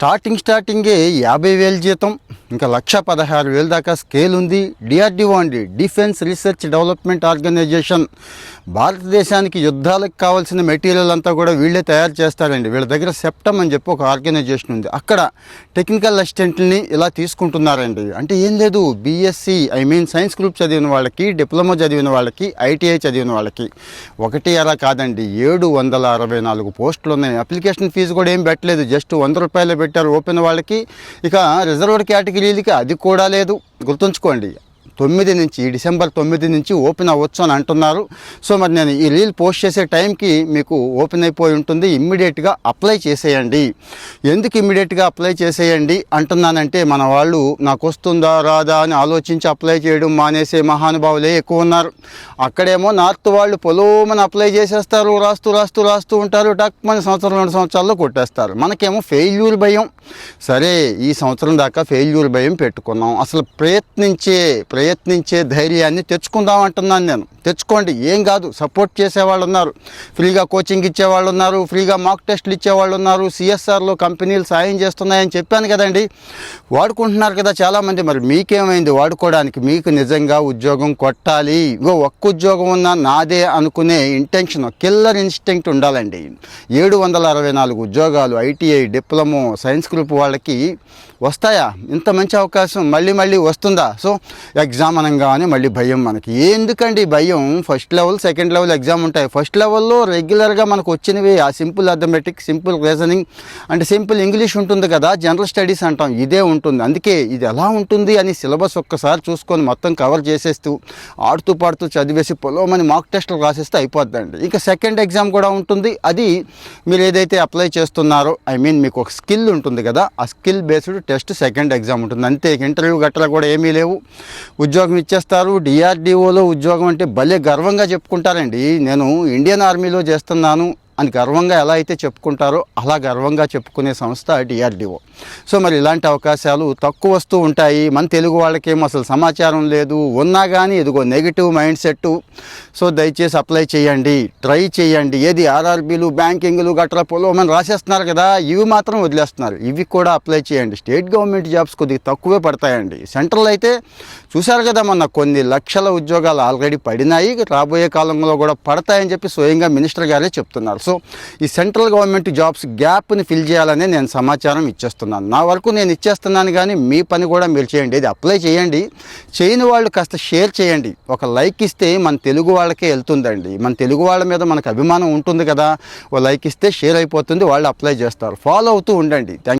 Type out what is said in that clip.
స్టార్టింగే 50,000 జీతం, ఇంకా 1,16,000 దాకా స్కేల్ ఉంది. డిఆర్డిఓ అండి, డిఫెన్స్ రీసెర్చ్ డెవలప్మెంట్ ఆర్గనైజేషన్. భారతదేశానికి యుద్ధాలకు కావాల్సిన మెటీరియల్ అంతా కూడా వీళ్ళే తయారు చేస్తారండి. వీళ్ళ దగ్గర సెప్టమ్ అని చెప్పి ఒక ఆర్గనైజేషన్ ఉంది. అక్కడ టెక్నికల్ అసిస్టెంట్ని ఇలా తీసుకుంటున్నారండి. అంటే ఏం లేదు, బీఎస్సీ సైన్స్ గ్రూప్ చదివిన వాళ్ళకి, డిప్లొమా చదివిన వాళ్ళకి, ఐటీఐ చదివిన వాళ్ళకి ఒకటి అలా కాదండి, 764 పోస్టులు ఉన్నాయి. అప్లికేషన్ ఫీజు కూడా ఏం పెట్టలేదు, జస్ట్ 100 రూపాయలు పెట్టారు ఓపెన్ వాళ్ళకి. ఇక రిజర్వ్డ్ కేటగిరీలకి అది కూడా లేదు. గుర్తుంచుకోండి, డిసెంబర్ 9 నుంచి ఓపెన్ అవ్వచ్చు అని అంటున్నారు. సో మరి నేను ఈ రీల్ పోస్ట్ చేసే టైంకి మీకు ఓపెన్ అయిపోయి ఉంటుంది. ఇమ్మీడియట్గా అప్లై చేసేయండి. ఎందుకు ఇమ్మీడియట్గా అప్లై చేసేయండి అంటున్నానంటే, మన వాళ్ళు నాకు వస్తుందా రాదా అని ఆలోచించి అప్లై చేయడం మానేసే మహానుభావులే ఎక్కువ ఉన్నారు. అక్కడేమో నార్త్ వాళ్ళు పొలోమని అప్లై చేసేస్తారు, రాస్తూ ఉంటారు, టక్ మన సంవత్సరం 2 సంవత్సరాల్లో కొట్టేస్తారు. మనకేమో ఫెయిల్యూర్ భయం. సరే, ఈ సంవత్సరం దాకా ఫెయిల్యూర్ భయం పెట్టుకున్నాం. అసలు ప్రయత్నించే ధైర్యాన్ని తెచ్చుకుందాం అంటున్నాను నేను. తెచ్చుకోండి, ఏం కాదు. సపోర్ట్ చేసేవాళ్ళు ఉన్నారు, ఫ్రీగా కోచింగ్ ఇచ్చేవాళ్ళు ఉన్నారు, ఫ్రీగా మాక్ టెస్టులు ఇచ్చేవాళ్ళు ఉన్నారు, సిఎస్ఆర్లో కంపెనీలు సాయం చేస్తున్నాయని చెప్పాను కదండి. వాడుకుంటున్నారు కదా చాలామంది. మరి మీకేమైంది వాడుకోవడానికి? మీకు నిజంగా ఉద్యోగం కొట్టాలి, ఒక్క ఉద్యోగం ఉన్నా నాదే అనుకునే ఇంటెన్షన్, కిల్లర్ ఇన్స్టింక్ట్ ఉండాలండి. 764 ఉద్యోగాలు ఐటీఐ, డిప్లొమో, సైన్స్ గ్రూప్ వాళ్ళకి వస్తాయా? ఇంత మంచి అవకాశం మళ్ళీ వస్తుందా? సో ఎగ్జామ్ అనగానే మళ్ళీ భయం. మనకి ఎందుకండి భయం? First level, second level exam ఉంటాయి. ఫస్ట్ లెవెల్లో రెగ్యులర్గా మనకు వచ్చినవి ఆ సింపుల్ అథమెటిక్, సింపుల్ రీజనింగ్ అంటే సింపుల్ ఇంగ్లీష్ ఉంటుంది కదా, జనరల్ స్టడీస్ అంటాం, ఇదే ఉంటుంది. అందుకే ఇది ఎలా ఉంటుంది అని సిలబస్ ఒక్కసారి చూసుకొని మొత్తం కవర్ చేసేస్తూ ఆడుతూ పాడుతూ చదివేసి పొలోమని మాక్ టెస్టులు రాసేస్తే అయిపోద్దండి. ఇంకా సెకండ్ ఎగ్జామ్ కూడా ఉంటుంది. అది మీరు ఏదైతే అప్లై చేస్తున్నారో మీకు ఒక స్కిల్ ఉంటుంది కదా, ఆ skill based test second exam ఉంటుంది. అంతే, ఇంటర్వ్యూ గట్రా కూడా ఏమీ లేవు. ఉద్యోగం ఇచ్చేస్తారు. డిఆర్డిఓలో ఉద్యోగం అంటే భలే గర్వంగా చెప్పుకుంటారండి. నేను ఇండియన్ ఆర్మీలో చేస్తున్నాను అని గర్వంగా ఎలా అయితే చెప్పుకుంటారో అలా గర్వంగా చెప్పుకునే సంస్థ డిఆర్డిఓ. సో మరి ఇలాంటి అవకాశాలు తక్కువ వస్తూ ఉంటాయి. మన తెలుగు వాళ్ళకేమో అసలు సమాచారం లేదు, ఉన్నా కానీ ఇదిగో నెగిటివ్ మైండ్ సెట్. సో దయచేసి అప్లై చేయండి, ట్రై చేయండి. ఏది ఆర్ఆర్బీలు, బ్యాంకింగ్లు గట్రా పొలోమని రాసేస్తున్నారు కదా, ఇవి మాత్రం వదిలేస్తున్నారు. ఇవి కూడా అప్లై చేయండి. స్టేట్ గవర్నమెంట్ జాబ్స్ కొద్దిగా తక్కువే పడతాయండి. సెంట్రల్ అయితే చూశారు కదా, మొన్న కొన్ని లక్షల ఉద్యోగాలు ఆల్రెడీ పడినాయి, రాబోయే కాలంలో కూడా పడతాయని చెప్పి స్వయంగా మినిస్టర్ గారే చెప్తున్నారు. సో ఈ సెంట్రల్ గవర్నమెంట్ జాబ్స్ గ్యాప్ని ఫిల్ చేయాలని నేను సమాచారం ఇచ్చేస్తున్నాను. నా వరకు నేను ఇచ్చేస్తున్నాను, కానీ మీ పని కూడా మీరు చేయండి. ఇది అప్లై చేయండి. చేయని వాళ్ళు కాస్త షేర్ చేయండి. ఒక లైక్ ఇస్తే మన తెలుగు వాళ్ళకే వెళ్తుందండి. మన తెలుగు వాళ్ళ మీద మనకు అభిమానం ఉంటుంది కదా, ఓ లైక్ ఇస్తే షేర్ అయిపోతుంది, వాళ్ళు అప్లై చేస్తారు. ఫాలో అవుతూ ఉండండి.